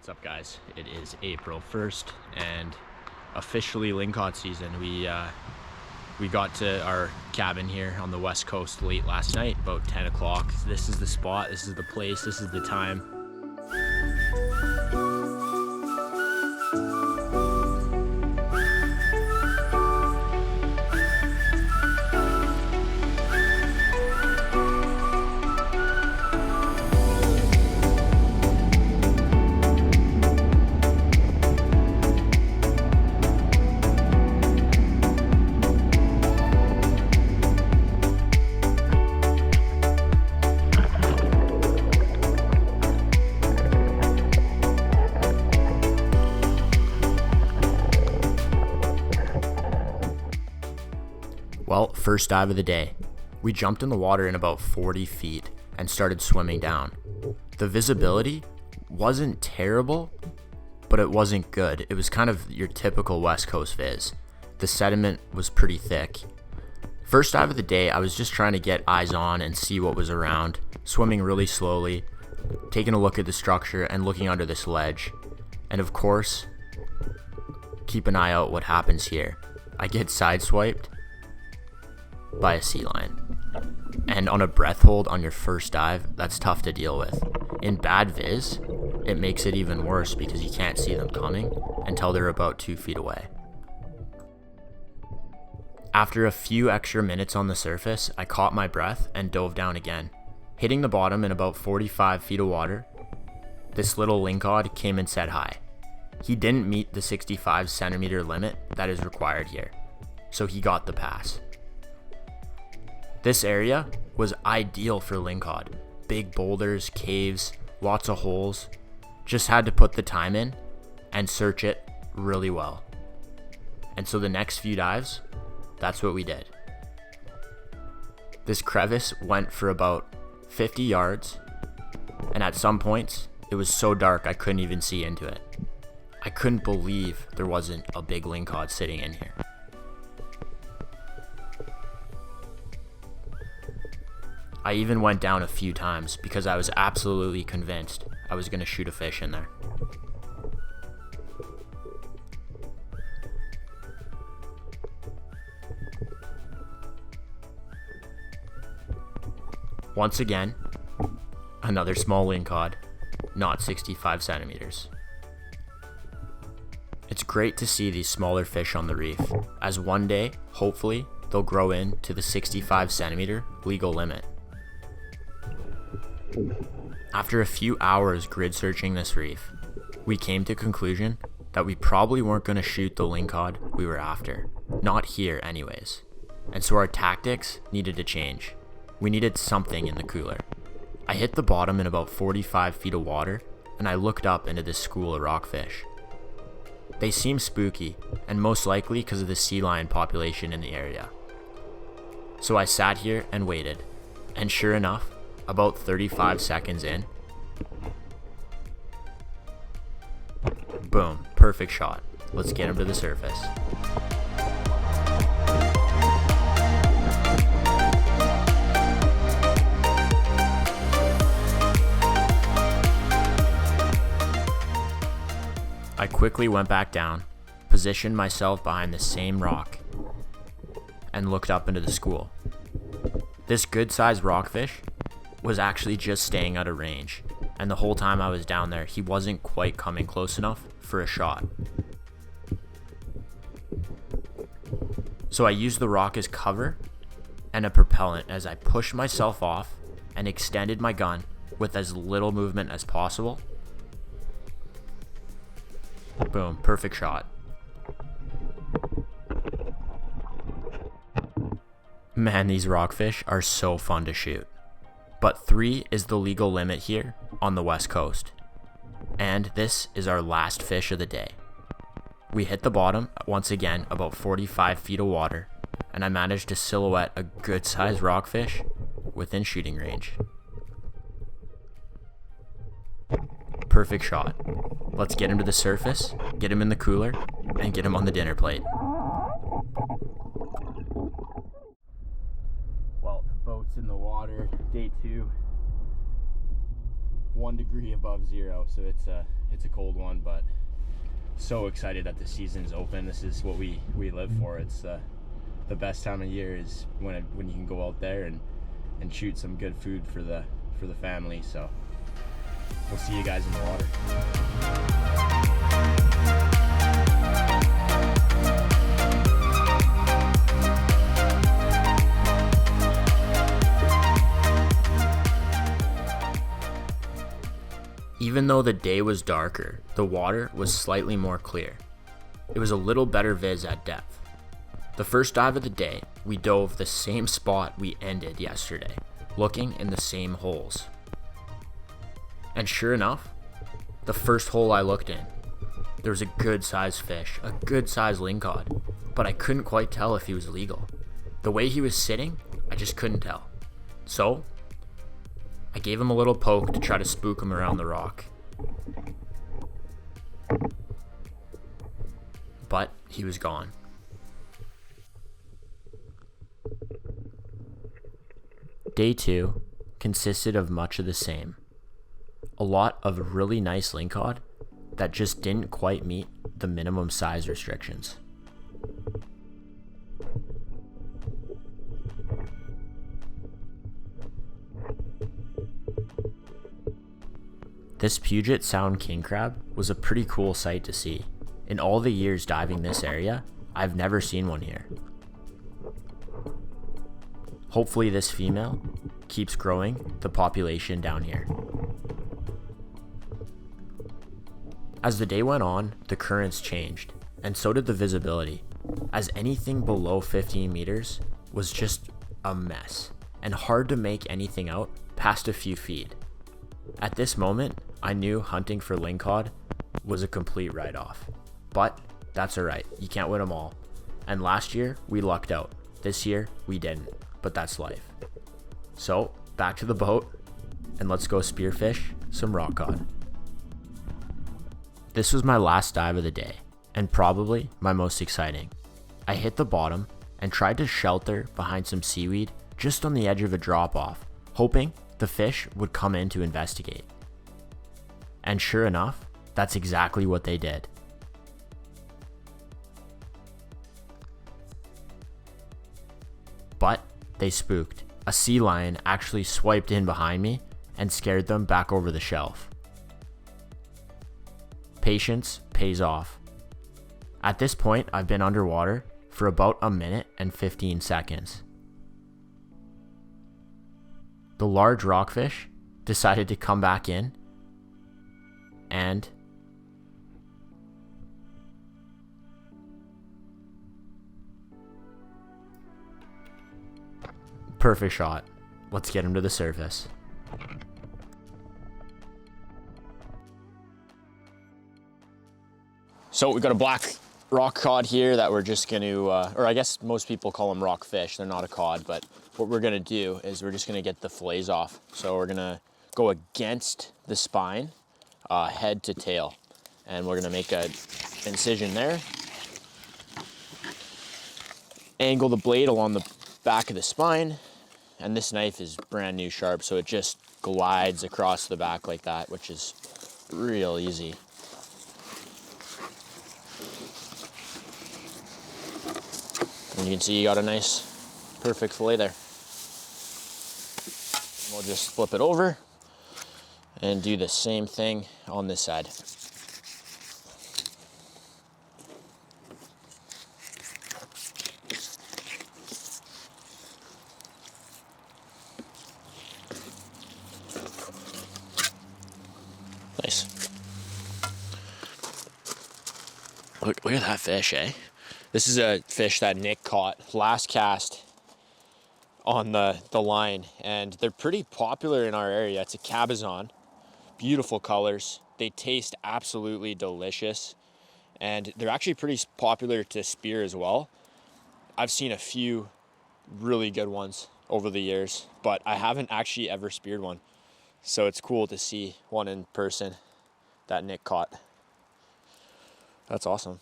What's up, guys? It is April 1st and officially lingcod season. We got to our cabin here on the west coast late last night, about 10 o'clock. This is the spot, this is the place, this is the time. Well, first dive of the day. We jumped in the water in about 40 feet and started swimming down. The visibility wasn't terrible, but it wasn't good. It was kind of your typical West Coast viz. The sediment was pretty thick. First dive of the day, I was just trying to get eyes on and see what was around, swimming really slowly, taking a look at the structure and looking under this ledge. And of course, keep an eye out what happens here. I get sideswiped by a sea lion. And on a breath hold on your first dive, that's tough to deal with. In bad viz, it makes it even worse because you can't see them coming until they're about 2 feet away. After a few extra minutes on the surface, I caught my breath and dove down again. Hitting the bottom in about 45 feet of water, this little lingcod came and said hi. He didn't meet the 65 centimeter limit that is required here, so he got the pass. This area was ideal for lingcod. Big boulders, caves, lots of holes. Just had to put the time in and search it really well. And so the next few dives, that's what we did. This crevice went for about 50 yards, and at some points, it was so dark I couldn't even see into it. I couldn't believe there wasn't a big lingcod sitting in here. I even went down a few times because I was absolutely convinced I was going to shoot a fish in there. Once again, another small lingcod, not 65 centimeters. It's great to see these smaller fish on the reef, as one day, hopefully, they'll grow into the 65 centimeter legal limit. After a few hours grid searching this reef, we came to the conclusion that we probably weren't going to shoot the lingcod we were after. Not here anyways. And so our tactics needed to change. We needed something in the cooler. I hit the bottom in about 45 feet of water and I looked up into this school of rockfish. They seem spooky and most likely because of the sea lion population in the area. So I sat here and waited, and sure enough, about 35 seconds in, boom, perfect shot. Let's get him to the surface. I quickly went back down, positioned myself behind the same rock, and looked up into the school. This good-sized rockfish was actually just staying out of range, and the whole time I was down there, he wasn't quite coming close enough for a shot. So I used the rock as cover and a propellant as I pushed myself off and extended my gun with as little movement as possible. Boom, perfect shot. Man, these rockfish are so fun to shoot. But 3 is the legal limit here on the west coast. And this is our last fish of the day. We hit the bottom once again about 45 feet of water, and I managed to silhouette a good sized rockfish within shooting range. Perfect shot. Let's get him to the surface, get him in the cooler, and get him on the dinner plate. Well, the boat's in the water, day 2. 1 degree above zero, so It's a cold one, but so excited that the season's open. This is what we live for. It's the best time of year is when you can go out there and shoot some good food for the family. So we'll see you guys in the water. Even though the day was darker, the water was slightly more clear. It was a little better viz at depth. The first dive of the day, we dove the same spot we ended yesterday, looking in the same holes. And sure enough, the first hole I looked in, there was a good sized fish, a good sized lingcod, but I couldn't quite tell if he was legal. The way he was sitting, I just couldn't tell. So I gave him a little poke to try to spook him around the rock. But he was gone. Day 2 consisted of much of the same. A lot of really nice lingcod that just didn't quite meet the minimum size restrictions. This Puget Sound king crab was a pretty cool sight to see. In all the years diving this area, I've never seen one here. Hopefully this female keeps growing the population down here. As the day went on, the currents changed, and so did the visibility, as anything below 15 meters was just a mess, and hard to make anything out past a few feet. At this moment, I knew hunting for lingcod was a complete write-off. But that's alright, you can't win them all. And last year, we lucked out. This year, we didn't, but that's life. So, back to the boat, and let's go spearfish some rockcod. This was my last dive of the day, and probably my most exciting. I hit the bottom and tried to shelter behind some seaweed just on the edge of a drop-off, hoping the fish would come in to investigate. And sure enough, that's exactly what they did. But they spooked. A sea lion actually swiped in behind me and scared them back over the shelf. Patience pays off. At this point, I've been underwater for about a minute and 15 seconds. The large rockfish decided to come back in and perfect shot. Let's get him to the surface. So we got a black rock cod here that we're just going to, or I guess most people call them rockfish. They're not a cod, but what we're going to do is we're just going to get the fillets off. So we're going to go against the spine, head to tail, and we're going to make an incision there. Angle the blade along the back of the spine, and this knife is brand new sharp, so it just glides across the back like that, which is real easy. And you can see you got a nice, perfect fillet there. We'll just flip it over and do the same thing on this side. Nice. Look at that fish, eh? This is a fish that Nick caught last cast on the line, and they're pretty popular in our area. It's a cabezon, beautiful colors. They taste absolutely delicious, and they're actually pretty popular to spear as well. I've seen a few really good ones over the years, but I haven't actually ever speared one. So it's cool to see one in person that Nick caught. That's awesome.